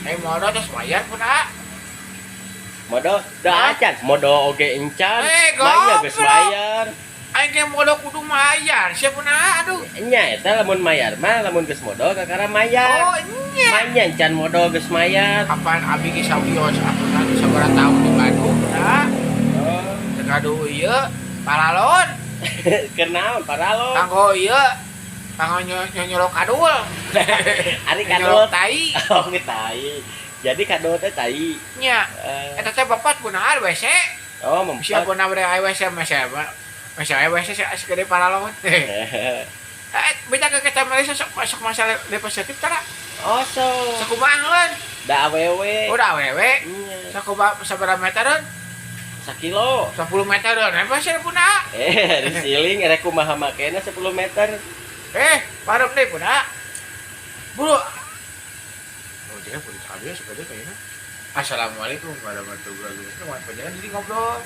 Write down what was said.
Modal terus bayar pun ah. Modal dah acan, modal oge encan. Goblok. Bayar geus bayar. Aing ge modal kudu mayar, sia pun ah, aduh. Nya eta lamun mayar mah lamun geus modal kakara mayar. Oh, nya. Manya encan modal geus mayar. Kapan abi ge sawios aku nanti sabaraha tahun di Bandung, nah. Oh, Teu gaduh ieu, palalon. kenaon paralo. Kanggo ieu, kanggo nyolok kadul. Ari Nyolok kadol tai. Oh, ge tai. Jadi kadol teh tai. Nya. Eta teh bapak beuneuan WC. Oh, Sia mempat. beuneuan bere WC masih WC segede palalon. Beda ke kita Malaysia sok masalah positif tara. Oh, so. Sakumahan. Da awewe. Udah awewe. Iya. Sabaraha meteran? 1 kilo. 10 meteran. Apa sih punah? Disiling erek kumaha makena 10 meter. Parem deh punah. Bulu. Oh, dia pun tadi sepeda kayaknya. Assalamualaikum warahmatullahi wabarakatuh. Jadi ngobrol.